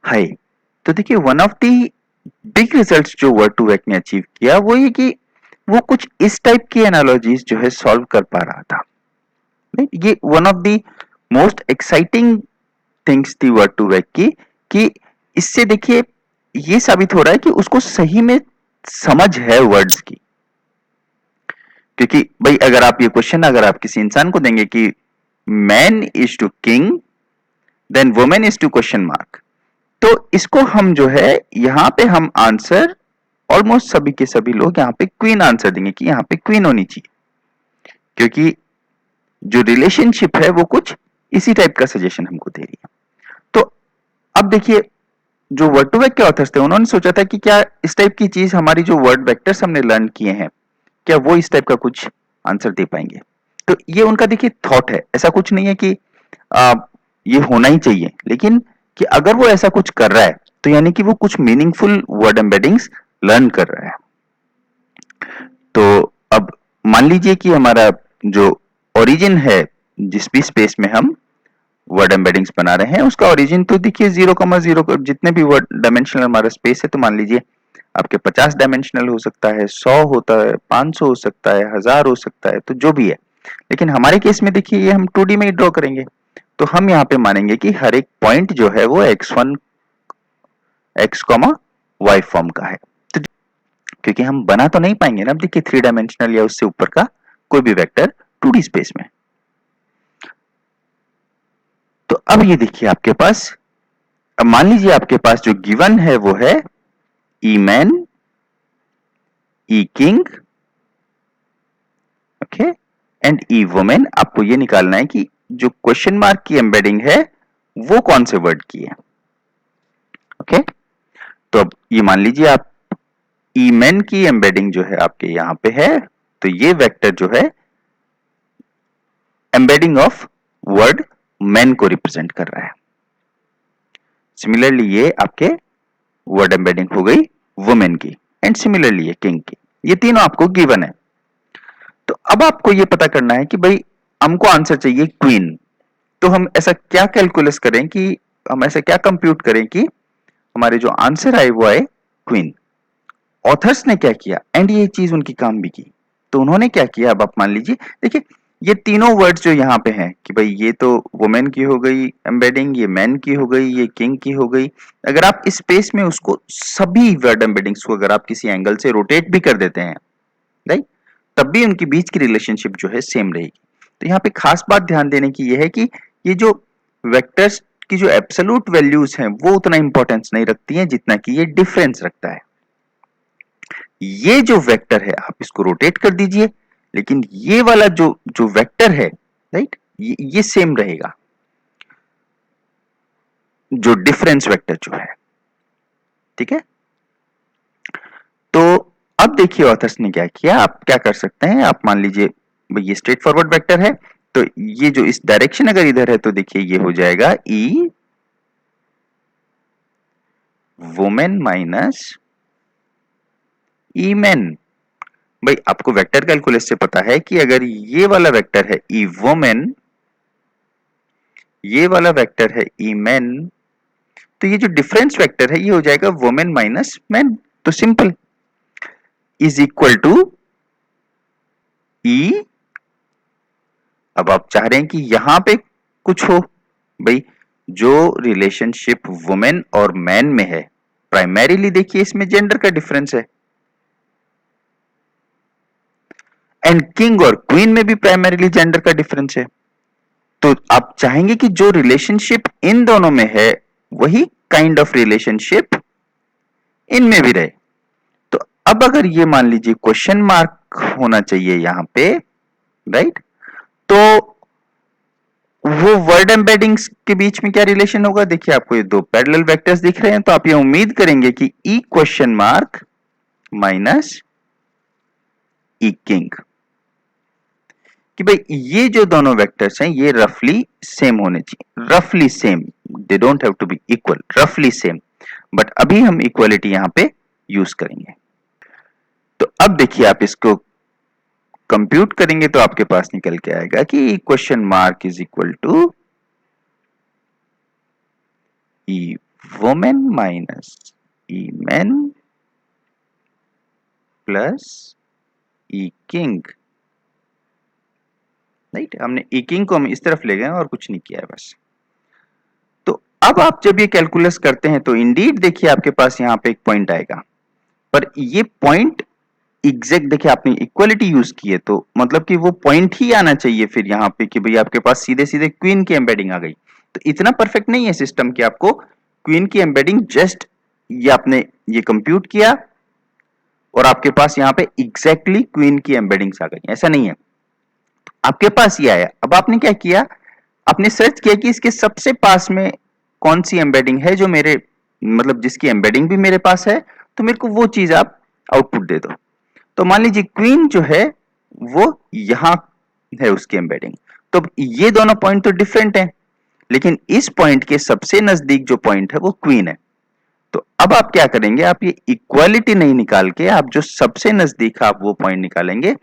है। तो देखिए one of the big results जो वर्ड2वेक ने अचीव किया वो ये कि वो कुछ इस टाइप की एनालॉजीज जो है सॉल्व कर पा रहा था। ये one of the most exciting things थी वर्ड2वेक की, कि इससे देखिए ये साबित हो रहा है कि उसको सही में समझ है वर्ड्स की। क्योंकि भाई अगर आप ये क्वेश्चन अगर आप किसी इंसान को देंगे कि man is to king then women is to question mark, तो इसको हम जो है यहां पे हम आंसर ऑलमोस्ट सभी के सभी लोग यहाँ पे क्वीन आंसर देंगे कि यहाँ पे क्वीन होनी चाहिए, क्योंकि जो रिलेशनशिप है वो कुछ इसी टाइप का सजेशन हमको दे रही है। तो अब देखिए जो वर्ड2वेक के ऑथर्स थे उन्होंने सोचा था कि क्या इस टाइप की चीज हमारी जो वर्ड वेक्टर्स हमने लर्न किए हैं क्या वो इस टाइप का कुछ आंसर दे पाएंगे। तो ये उनका देखिए थॉट है, ऐसा कुछ नहीं है कि आ, ये होना ही चाहिए, लेकिन कि अगर वो ऐसा कुछ कर रहा है तो यानी कि वो कुछ मीनिंगफुल वर्ड एम्बेडिंग्स लर्न कर रहा है। तो अब मान लीजिए कि हमारा जो ओरिजिन है जिस भी स्पेस में हम वर्ड एम्बेडिंग्स बना रहे हैं उसका ओरिजिन तो देखिए 0,0 जितने भी वर्ड डायमेंशनल हमारा स्पेस है, तो मान लीजिए आपके 50 डायमेंशनल हो सकता है, 100 होता है, 500 हो सकता है, 1000 हो सकता है, तो जो भी है। लेकिन हमारे केस में देखिए ये हम 2D में ही ड्रॉ करेंगे, तो हम यहाँ पे मानेंगे कि हर एक पॉइंट जो है वो x1 x, y फॉर्म का है। तो क्योंकि हम बना तो नहीं पाएंगे ना, अब देखिए 3 डायमेंशनल या उससे ऊपर का कोई भी वेक्टर 2D स्पेस में। तो अब ये देखिए आपके पास, अब मान लीजिए आपके पास जो गिवन है वो है E man, E king, okay, and E women. आपको ये निकालना है कि जो क्वेश्चन मार्क की एम्बेडिंग है वो कौन से वर्ड की है। ओके, तो अब ये मान लीजिए आप ई मैन की एम्बेडिंग जो है आपके यहां पे है, तो ये वेक्टर जो है एम्बेडिंग ऑफ वर्ड मैन को रिप्रेजेंट कर रहा है। सिमिलरली ये आपके वर्ड एम्बेडिंग हो गई वुमेन की, एंड सिमिलरली ये किंग की। ये तीनों आपको गिवन है। तो अब आपको ये पता करना है कि भाई हमको आंसर चाहिए क्वीन। तो हम ऐसा क्या कैलकुलस करें कि हम ऐसा क्या कंप्यूट करें कि हमारे जो आंसर आए वो आए क्वीन। ऑथर्स ने क्या किया, एंड ये चीज उनकी काम भी की। तो उन्होंने क्या किया, अब आप मान लीजिए, देखिए ये तीनों वर्ड्स जो यहाँ पे हैं कि भाई ये तो वुमेन की हो गई एम्बेडिंग, ये मैन की हो गई, ये किंग की हो गई। अगर आप इस स्पेस में उसको सभी वर्ड एम्बेडिंग्स को अगर आप किसी एंगल से रोटेट भी कर देते हैं, राइट, तब भी उनके बीच की रिलेशनशिप जो है सेम रहेगी। तो यहाँ पे खास बात ध्यान देने की ये है कि ये जो वेक्टर्स की जो एब्सोल्यूट वैल्यूज हैं वो उतना इंपॉर्टेंस नहीं रखती हैं जितना कि ये डिफरेंस रखता है। ये जो वेक्टर है आप इसको रोटेट कर दीजिए, लेकिन ये वाला जो जो वेक्टर है, राइट, ये सेम रहेगा, जो डिफरेंस वेक्टर जो है। ठीक है, तो अब देखिए ऑथर्स ने क्या किया, आप क्या कर सकते हैं, आप मान लीजिए ये स्ट्रेट फॉरवर्ड वेक्टर है, तो ये जो इस डायरेक्शन अगर इधर है तो देखिए ये हो जाएगा ई वुमेन माइनस ई मैन। भाई आपको वेक्टर कैलकुलस से पता है कि अगर ये वाला वेक्टर है ई वुमेन, ये वाला वेक्टर है ई मैन, तो ये जो डिफरेंस वेक्टर है ये हो जाएगा वुमेन माइनस मैन। तो सिंपल इज इक्वल टू ई। अब आप चाह रहे हैं कि यहां पे कुछ हो, भाई जो रिलेशनशिप वुमेन और मैन में है, प्राइमरीली देखिए इसमें जेंडर का डिफरेंस है, एंड किंग और क्वीन में भी प्राइमरीली जेंडर का डिफरेंस है। तो आप चाहेंगे कि जो रिलेशनशिप इन दोनों में है वही काइंड ऑफ रिलेशनशिप इनमें भी रहे। तो अब अगर ये मान लीजिए क्वेश्चन मार्क होना चाहिए यहां पे, राइट, तो वो वर्ड एम्बेडिंग्स के बीच में क्या रिलेशन होगा, देखिए आपको ये दो पैरेलल वेक्टर्स दिख रहे हैं, तो आप ये उम्मीद करेंगे कि ई क्वेश्चन मार्क माइनस ई किंग, कि भाई ये जो दोनों वेक्टर्स हैं ये रफली सेम होने चाहिए, रफली same, they don't have to be equal, रफली सेम। बट अभी हम इक्वलिटी यहां पे यूज करेंगे। तो अब देखिए आप इसको कंप्यूट करेंगे तो आपके पास निकल के आएगा कि question mark is equal to E women minus E man plus E king. Right, हमने ई किंग को हम इस तरफ ले गए और कुछ नहीं किया है बस। तो अब आप जब ये कैलकुलस करते हैं तो इंडीड देखिए आपके पास यहां पे एक पॉइंट आएगा, पर ये पॉइंट एग्जैक्ट देखिए आपने इक्वलिटी यूज की है तो मतलब कि वो पॉइंट ही आना चाहिए फिर यहाँ पे कि भाई आपके पास सीधे सीधे क्वीन की एम्बेडिंग आ गई। तो इतना परफेक्ट नहीं है सिस्टम कि आपको क्वीन की एम्बेडिंग जस्ट ये आपने ये कंप्यूट किया और आपके पास यहाँ पे एग्जैक्टली क्वीन की एम्बेडिंग्स आ गई, ऐसा नहीं है। आपके पास ये आया, अब आपने क्या किया, आपने सर्च किया कि इसके सबसे पास में कौन सी एम्बेडिंग है जो मेरे मतलब जिसकी एम्बेडिंग भी मेरे पास है, तो मेरे को वो चीज आप आउटपुट दे दो। तो मान लीजिए क्वीन जो है वो यहां है उसकी एम्बेडिंग, तो ये दोनों पॉइंट तो डिफरेंट है, लेकिन इस पॉइंट के सबसे नजदीक जो पॉइंट है वो क्वीन है। तो अब आप क्या करेंगे, आप ये इक्वालिटी नहीं निकाल के आप जो सबसे नजदीक आप वो पॉइंट निकालेंगे।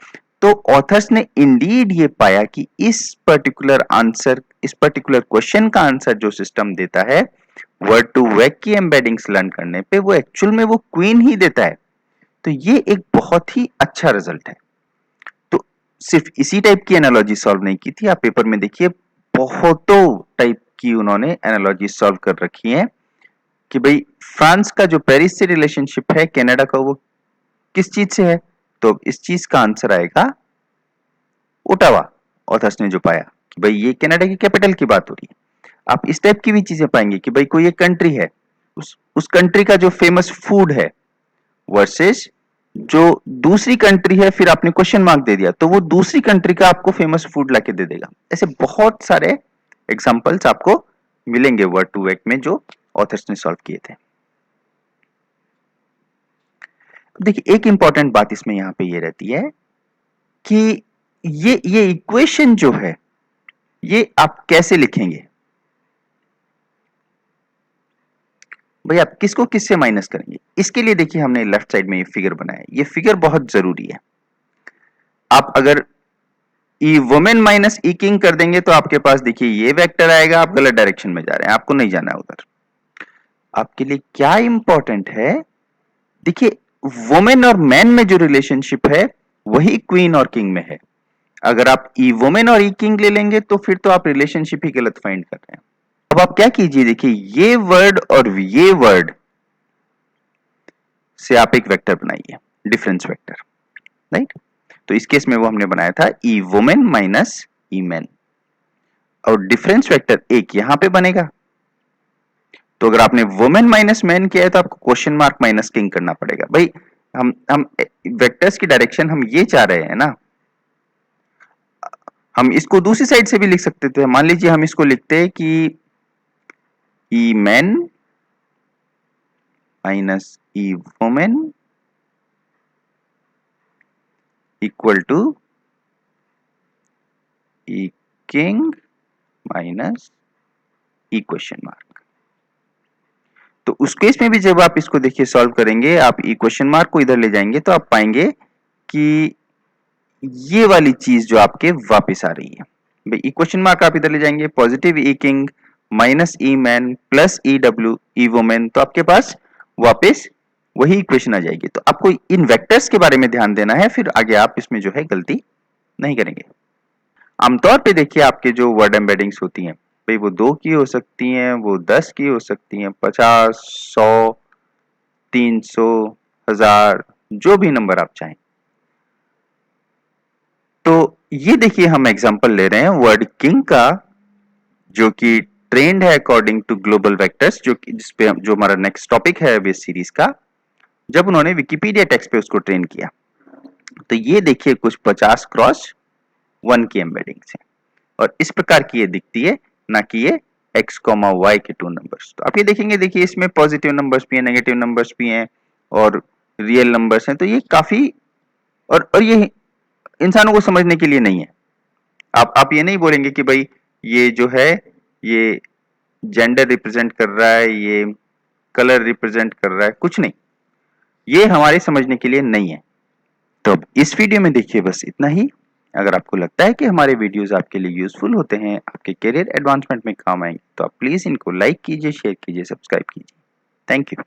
तो ऑथर्स ने इंडीड ये पाया कि इस पर्टिकुलर आंसर, इस पर्टिकुलर क्वेश्चन का आंसर जो सिस्टम देता है वर्ड टू वेक की एम्बेडिंग्स लर्न करने पे, वो एक्चुअल में वो क्वीन ही देता है। तो ये एक बहुत ही अच्छा रिजल्ट है। तो सिर्फ इसी टाइप की एनालॉजी सॉल्व नहीं की थी, आप पेपर में देखिए बहुतों टाइप की उन्होंने एनालॉजी सॉल्व कर रखी है कि भाई फ्रांस का जो पेरिस से रिलेशनशिप है कनाडा का, वो किस चीज से है, तो इस चीज का आंसर आएगा ओटावा। ऑथर्स ने जो पाया कि भाई ये कनाडा की कैपिटल की बात हो रही है। आप इस टाइप की भी चीजें पाएंगे कि भाई कोई एक कंट्री है, उस कंट्री का जो फेमस फूड है वर्सेस जो दूसरी कंट्री है, फिर आपने क्वेश्चन मार्क दे दिया तो वो दूसरी कंट्री का आपको फेमस फूड लाके दे देगा। ऐसे बहुत सारे एग्जांपल्स आपको मिलेंगे वर्ड टू वेक में जो ऑथर्स ने सॉल्व किए थे। देखिए एक इंपॉर्टेंट बात इसमें यहां पे ये रहती है कि ये इक्वेशन जो है ये आप कैसे लिखेंगे, भाई आप किसको किससे माइनस करेंगे। इसके लिए देखिए हमने लेफ्ट साइड में ये फिगर बनाया है, ये फिगर बहुत जरूरी है। आप अगर ई वुमेन माइनस ई किंग कर देंगे तो आपके पास देखिए ये वेक्टर आएगा, आप गलत डायरेक्शन में जा रहे हैं, आपको नहीं जाना है उधर। आपके लिए क्या इंपॉर्टेंट है, देखिए वुमेन और मैन में जो रिलेशनशिप है वही क्वीन और किंग में है। अगर आप ई वुमेन और ई किंग ले लेंगे तो फिर तो आप रिलेशनशिप ही गलत फाइंड कर रहे हैं। अब आप क्या कीजिए, देखिए ये वर्ड और ये वर्ड से आप एक वेक्टर बनाइए, डिफरेंस वेक्टर। राइट, तो इस केस में वो हमने बनाया था ई वुमेन माइनस ई मैन, और डिफरेंस वेक्टर एक यहां पे बनेगा। तो अगर आपने वुमेन माइनस मैन किया है तो आपको क्वेश्चन मार्क माइनस किंग करना पड़ेगा। भाई हम वेक्टर्स की डायरेक्शन हम ये चाह रहे हैं ना, हम इसको दूसरी साइड से भी लिख सकते थे। मान लीजिए हम इसको लिखते हैं कि E man minus E women equal to E king minus E question mark. तो उस केस में भी जब आप इसको देखिए सॉल्व करेंगे, आप ई क्वेश्चन मार्क को इधर ले जाएंगे तो आप पाएंगे कि ये वाली चीज जो आपके वापस आ रही है। भाई ई क्वेश्चन मार्क आप इधर ले जाएंगे, positive E king minus E man plus E W E women, तो आपके पास वापस वही इक्वेशन आ जाएगी। तो आपको इन वेक्टर्स के बारे में ध्यान देना है, फिर आगे आप इसमें जो है गलती नहीं करेंगे। आमतौर पे देखिए आपके जो वर्ड एम्बेडिंग्स होती हैं, भाई वो 2 की हो सकती हैं, वो 10 की हो सकती हैं, 50, 100, 300, 1000, जो भी नंबर आप चाहें। तो ये देखिए हम एग्जांपल ले रहे हैं वर्ड किंग का, जो कि ट्रेंड है अकॉर्डिंग टू ग्लोबल वेक्टर्स, जो कि जिसपे जो हमारा नेक्स्ट टॉपिक है अभी इस सीरीज का, जब उन्होंने विकिपीडिया टेक्स्ट पे उसको ट्रेन किया। तो ये देखिए कुछ 50 क्रॉस 1 की एम्बेडिंग्स है, और इस प्रकार की ये दिखती है, ना कि ये x, y के 2 नंबर्स। तो आप ये देखेंगे, देखिए इसमें पॉजिटिव नंबर्स भी हैं, नेगेटिव नंबर्स भी हैं, और रियल नंबर्स हैं। तो ये काफी और ये इंसानों को समझने के लिए नहीं है। आप ये नहीं बोलेंगे कि भाई ये जो है ये जेंडर रिप्रेजेंट कर रहा है, ये कलर रिप्रेजेंट कर रहा है, कुछ नहीं, ये हमारे समझने के लिए नहीं है। तो अब इस वीडियो में देखिए बस इतना ही। अगर आपको लगता है कि हमारे वीडियोस आपके लिए यूजफुल होते हैं, आपके करियर एडवांसमेंट में काम आएंगे, तो आप प्लीज इनको लाइक कीजिए, शेयर कीजिए, सब्सक्राइब कीजिए। Thank you.